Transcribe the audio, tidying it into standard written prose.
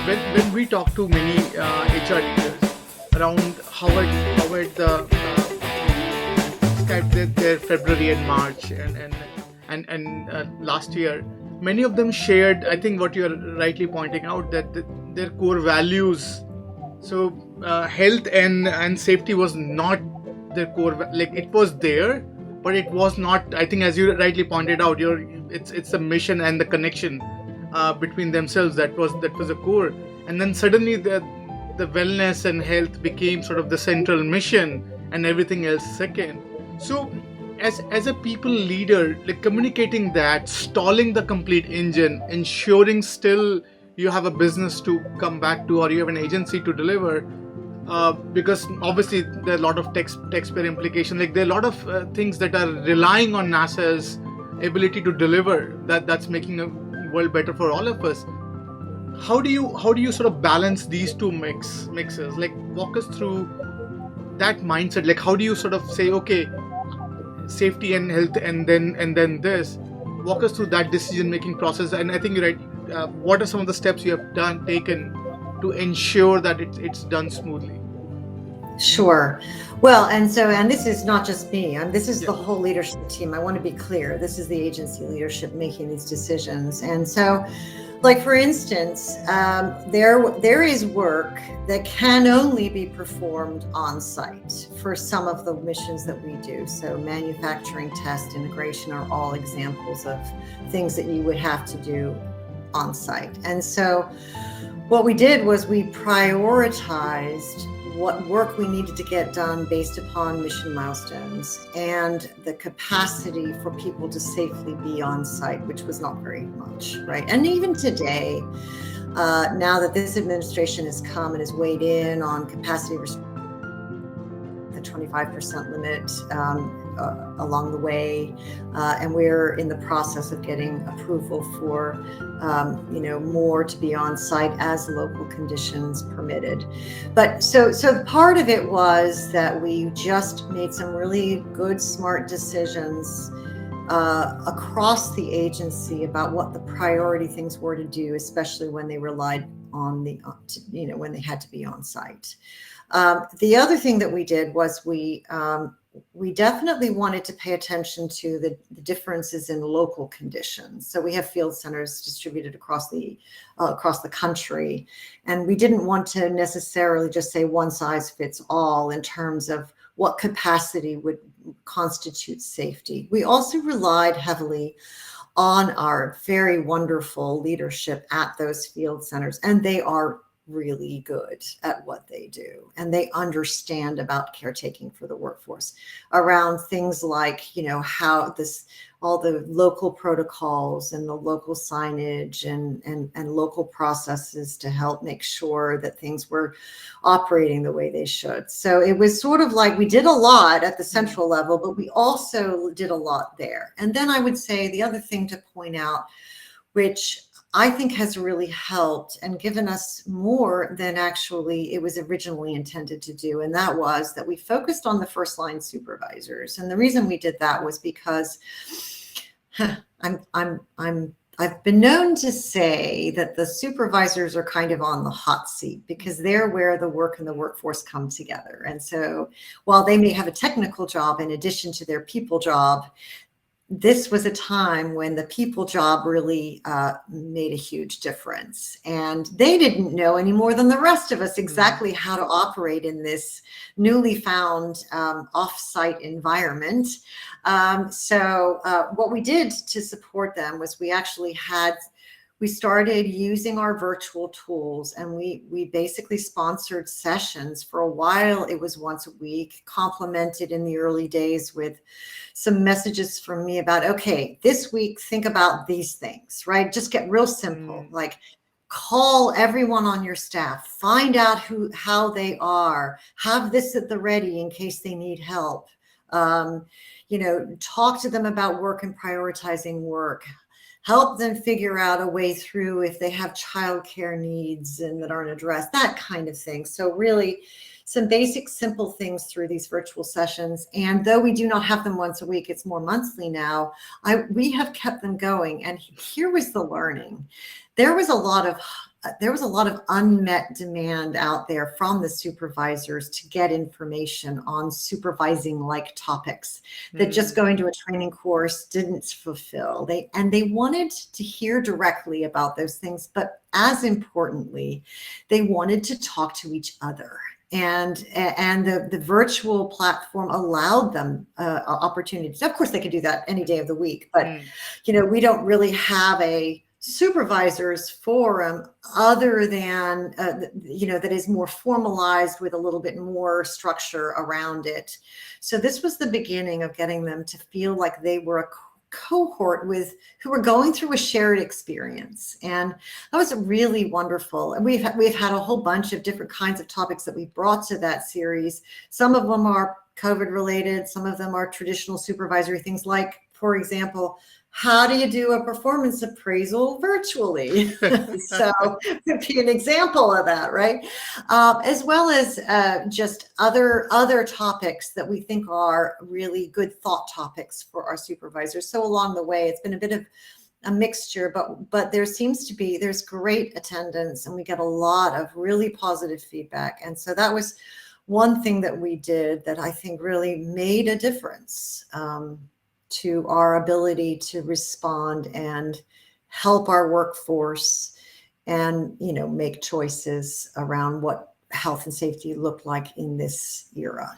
when we talk to many HR leaders around Howard described their February and March and last year, many of them shared, I think, what you're rightly pointing out, that their core values. So health and safety was not their core, like it was there, but it was not. I think, as you rightly pointed out, it's the mission and the connection between themselves that was a core. And then suddenly the wellness and health became sort of the central mission, and everything else second. So as a people leader, like communicating that, stalling the complete engine, ensuring still you have a business to come back to, or you have an agency to deliver, because obviously there are a lot of taxpayer implications. Like there are a lot of things that are relying on NASA's ability to deliver, that's making a world better for all of us. How do you sort of balance these two mixes? Like walk us through that mindset. Like how do you sort of say, okay, safety and health, and then this. Walk us through that decision making process. And I think you're right. What are some of the steps you have taken to ensure that it's done smoothly? Sure. Well, and this is not just me. This is Yeah. the whole leadership team. I want to be clear. This is the agency leadership making these decisions. And so, like for instance, there is work that can only be performed on site for some of the missions that we do. So manufacturing, test, integration are all examples of things that you would have to do on site. And so what we did was we prioritized what work we needed to get done based upon mission milestones and the capacity for people to safely be on site, which was not very much, right? And even today, now that this administration has come and has weighed in on capacity, the 25% limit along the way, and we're in the process of getting approval for more to be on site as local conditions permitted. But so part of it was that we just made some really good, smart decisions across the agency about what the priority things were to do, especially when they relied on when they had to be on site. The other thing that we did was we definitely wanted to pay attention to the differences in local conditions. So we have field centers distributed across the country, and we didn't want to necessarily just say one size fits all in terms of what capacity would constitute safety. We also relied heavily on our very wonderful leadership at those field centers, and they are really good at what they do, and they understand about caretaking for the workforce around things like how all the local protocols and the local signage and local processes to help make sure that things were operating the way they should. So it was sort of like we did a lot at the central level, but we also did a lot there. And then I would say the other thing to point out, which I think has really helped and given us more than actually it was originally intended to do. And that was that we focused on the first line supervisors. And the reason we did that was because I've been known to say that the supervisors are kind of on the hot seat because they're where the work and the workforce come together. And so while they may have a technical job in addition to their people job, this was a time when the people job really made a huge difference. And they didn't know any more than the rest of us exactly how to operate in this newly found off-site environment. So what we did to support them was we started using our virtual tools, and we basically sponsored sessions. For a while, it was once a week, complemented in the early days with some messages from me about, okay, this week, think about these things, right? Just get real simple, like call everyone on your staff, find out how they are, have this at the ready in case they need help. Talk to them about work and prioritizing work. Help them figure out a way through if they have childcare needs and that aren't addressed, that kind of thing. So really some basic, simple things through these virtual sessions. And though we do not have them once a week, it's more monthly now, we have kept them going. And here was the learning. There was a lot of there was a lot of unmet demand out there from the supervisors to get information on supervising like topics that just going to a training course didn't fulfill. They wanted to hear directly about those things, but as importantly, they wanted to talk to each other. And the virtual platform allowed them opportunities. Of course, they could do that any day of the week, but we don't really have a supervisors forum other than that is more formalized with a little bit more structure around it. So this was the beginning of getting them to feel like they were a cohort who were going through a shared experience, and that was really wonderful. And we've had a whole bunch of different kinds of topics that we brought to that series. Some of them are COVID related, some of them are traditional supervisory things, like, for example, how do you do a performance appraisal virtually? So it could be an example of that, right? As well as just other topics that we think are really good thought topics for our supervisors. So along the way, it's been a bit of a mixture, but there's great attendance, and we get a lot of really positive feedback. And so that was one thing that we did that I think really made a difference to our ability to respond and help our workforce and, make choices around what health and safety looked like in this era.